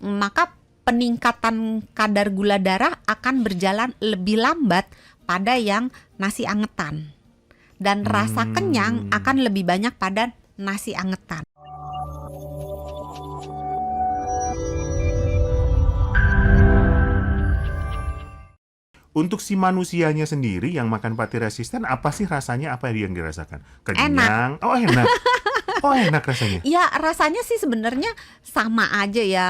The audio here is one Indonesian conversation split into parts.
maka peningkatan kadar gula darah akan berjalan lebih lambat pada yang nasi angetan. Dan rasa kenyang akan lebih banyak pada nasi angetan. Untuk si manusianya sendiri yang makan pati resisten, apa sih rasanya, apa yang dirasakan? Kenyang? Oh enak. Oh enak rasanya. Ya rasanya sih sebenarnya sama aja ya.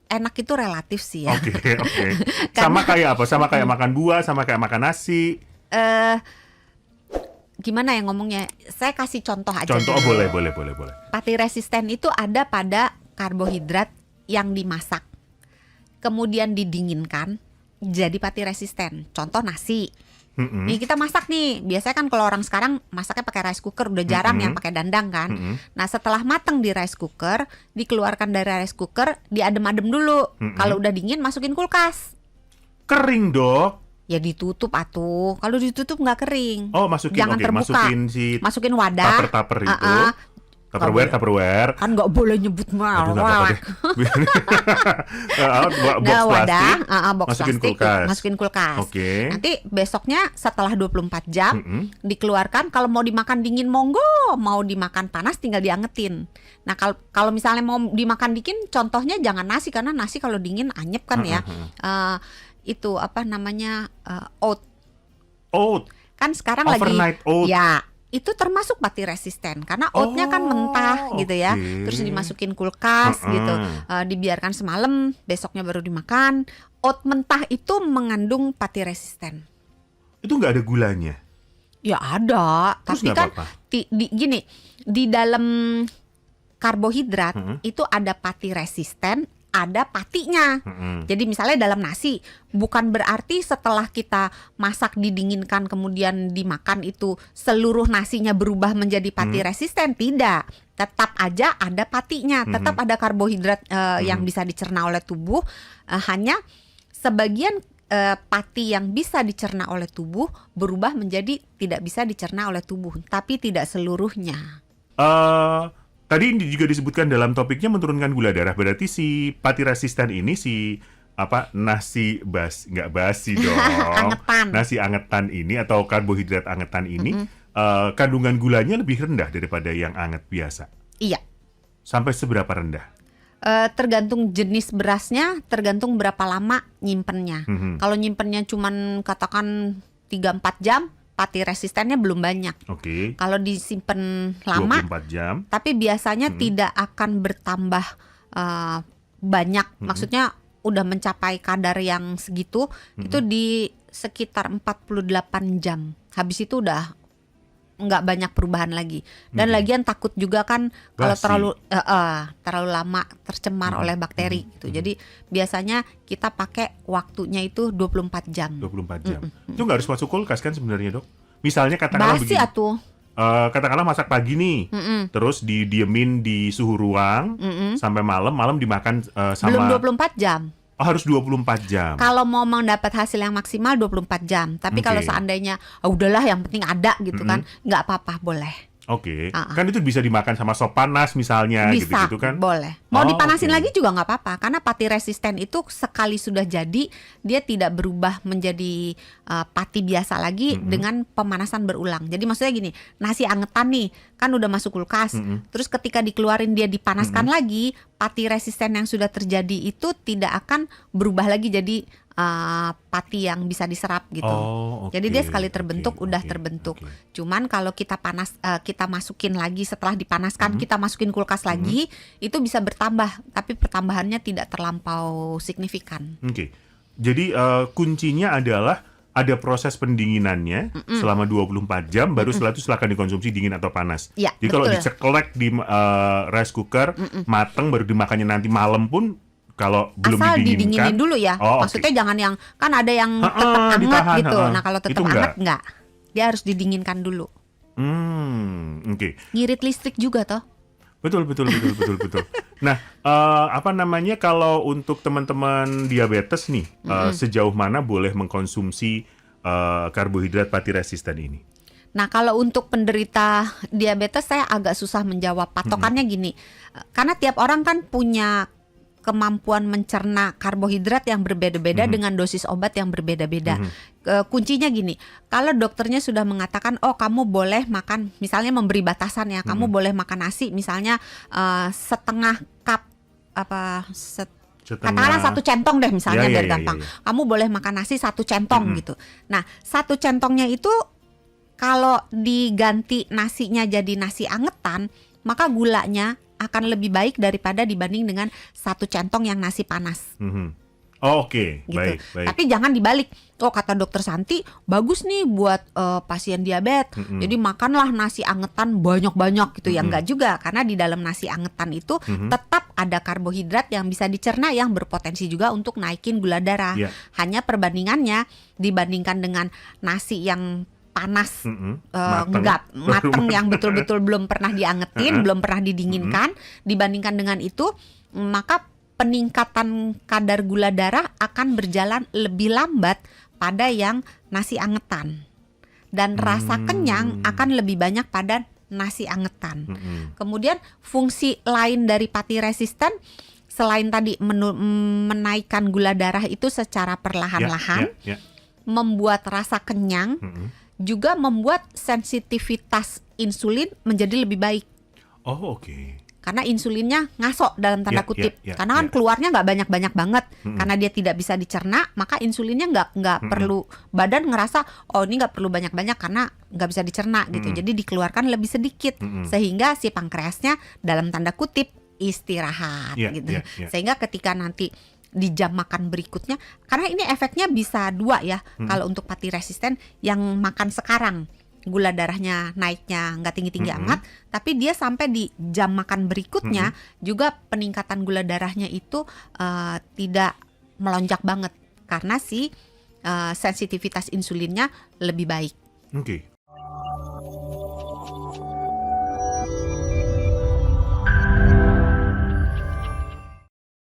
Enak itu relatif sih ya. Oke. Sama kayak apa? Sama kayak makan buah, sama kayak makan nasi. Gimana ya ngomongnya? Saya kasih contoh aja. Contoh, dulu. boleh. Pati resisten itu ada pada karbohidrat yang dimasak, kemudian didinginkan, jadi pati resisten. Contoh nasi. Nih kita masak nih, biasanya kan kalau orang sekarang masaknya pakai rice cooker, udah jarang yang pakai dandang kan. Nah setelah mateng di rice cooker, dikeluarkan dari rice cooker, diadem-adem dulu. Kalau udah dingin masukin kulkas. Kering dok. Ya ditutup atuh. Kalau ditutup nggak kering. Oh masukin, jangan terbuka. Masukin wadah. Tupper itu. Tupperware. Kan nggak boleh nyebut Aduh, nggak apa-apa deh. Box plastik. Box masukin plastik. kulkas. Masukin kulkas. Oke. Nanti besoknya setelah 24 jam dikeluarkan. Kalau mau dimakan dingin monggo, mau dimakan panas tinggal diangetin. Nah kalau misalnya mau dimakan dingin, contohnya jangan nasi, karena nasi kalau dingin anyep kan ya. Itu apa namanya, oat. Kan sekarang overnight lagi oat. ya. Itu termasuk pati resisten karena oatnya kan mentah gitu ya. Terus dimasukin kulkas gitu, dibiarkan semalam, besoknya baru dimakan. Oat mentah itu mengandung pati resisten. Itu nggak ada gulanya? Ya ada. Terus tapi kan gini, di dalam karbohidrat itu ada pati resisten, ada patinya. Jadi misalnya dalam nasi, bukan berarti setelah kita masak didinginkan kemudian dimakan itu seluruh nasinya berubah menjadi pati resisten. Tidak, tetap aja ada patinya, tetap ada karbohidrat yang bisa dicerna oleh tubuh. Hanya sebagian pati yang bisa dicerna oleh tubuh berubah menjadi tidak bisa dicerna oleh tubuh, tapi tidak seluruhnya. Tadi juga disebutkan dalam topiknya menurunkan gula darah. Berarti si pati resisten ini nasi nggak basi dong. Angetan. Nasi angetan ini atau karbohidrat angetan ini kandungan gulanya lebih rendah daripada yang anget biasa. Iya. Sampai seberapa rendah? Tergantung jenis berasnya, tergantung berapa lama nyimpennya. Kalau nyimpennya cuman katakan 3-4 jam, pati resistennya belum banyak. Oke. Kalau disimpan lama, 24 jam. Tapi biasanya tidak akan bertambah banyak. Maksudnya udah mencapai kadar yang segitu, itu di sekitar 48 jam. Habis itu udah nggak banyak perubahan lagi. Dan lagian takut juga kan kalau terlalu lama tercemar oleh bakteri gitu. Jadi biasanya kita pakai waktunya itu 24 jam. 24 jam. Itu nggak harus masuk kulkas kan sebenarnya dok? Misalnya katakanlah basi begini. Atuh. Katakanlah masak pagi nih, terus didiemin di suhu ruang sampai malam dimakan sama. Belum 24 jam. Oh, harus 24 jam. Kalau mau mendapat hasil yang maksimal 24 jam. Tapi kalau seandainya udahlah yang penting ada gitu kan, nggak apa-apa, boleh. Oke. Kan itu bisa dimakan sama sop panas misalnya. Bisa, gitu kan? Boleh. Mau dipanasin lagi juga nggak apa-apa. Karena pati resisten itu sekali sudah jadi, dia tidak berubah menjadi pati biasa lagi dengan pemanasan berulang. Jadi maksudnya gini, nasi angetan nih, kan udah masuk kulkas. Terus ketika dikeluarin dia dipanaskan lagi, pati resisten yang sudah terjadi itu tidak akan berubah lagi jadi pati yang bisa diserap gitu. Jadi dia sekali terbentuk udah terbentuk. Cuman kalau kita kita masukin lagi setelah dipanaskan, kita masukin kulkas lagi, itu bisa bertambah, tapi pertambahannya tidak terlampau signifikan. Oke. Jadi kuncinya adalah ada proses pendinginannya selama 24 jam, baru setelah itu silakan dikonsumsi dingin atau panas. Ya, jadi kalau diceklek di rice cooker, mateng baru dimakannya nanti malam pun kalau belum asal didinginkan, didinginin dulu ya. Maksudnya jangan yang kan ada yang tetap hangat ditahan, gitu. Nah kalau tetap hangat enggak, dia harus didinginkan dulu. Oke. Ngirit listrik juga toh. Betul. Nah, apa namanya kalau untuk teman-teman diabetes nih, sejauh mana boleh mengkonsumsi karbohidrat pati resisten ini? Nah kalau untuk penderita diabetes saya agak susah menjawab. Patokannya gini, karena tiap orang kan punya kemampuan mencerna karbohidrat yang berbeda-beda dengan dosis obat yang berbeda-beda. Kuncinya gini, kalau dokternya sudah mengatakan, oh kamu boleh makan, misalnya memberi batasan ya, kamu boleh makan nasi misalnya setengah cup katakanlah 1 centong deh misalnya biar gampang. Kamu boleh makan nasi 1 centong gitu. Nah 1 centongnya itu kalau diganti nasinya jadi nasi angetan, maka gulanya akan lebih baik daripada dibanding dengan 1 centong yang nasi panas. Oke, Gitu. baik. Tapi jangan dibalik. Oh kata dokter Santi bagus nih buat pasien diabetes. Jadi makanlah nasi angetan banyak-banyak gitu. Ya enggak juga, karena di dalam nasi angetan itu tetap ada karbohidrat yang bisa dicerna yang berpotensi juga untuk naikin gula darah. Hanya perbandingannya dibandingkan dengan nasi yang panas, enggak mateng yang betul-betul belum pernah diangetin, belum pernah didinginkan, dibandingkan dengan itu, maka peningkatan kadar gula darah akan berjalan lebih lambat pada yang nasi angetan. Dan rasa kenyang akan lebih banyak pada nasi angetan. Kemudian fungsi lain dari pati resisten selain tadi menaikkan gula darah itu secara perlahan-lahan, membuat rasa kenyang, juga membuat sensitivitas insulin menjadi lebih baik. Oh, oke. Karena insulinnya ngaso dalam tanda kutip, karena kan keluarnya nggak banyak-banyak banget, karena dia tidak bisa dicerna, maka insulinnya nggak perlu, badan ngerasa oh ini nggak perlu banyak-banyak karena nggak bisa dicerna gitu, jadi dikeluarkan lebih sedikit, sehingga si pankreasnya dalam tanda kutip istirahat gitu, sehingga ketika nanti di jam makan berikutnya, karena ini efeknya bisa 2 ya, kalau untuk pati resisten yang makan sekarang gula darahnya naiknya nggak tinggi-tinggi amat, tapi dia sampai di jam makan berikutnya juga peningkatan gula darahnya itu tidak melonjak banget karena si sensitivitas insulinnya lebih baik.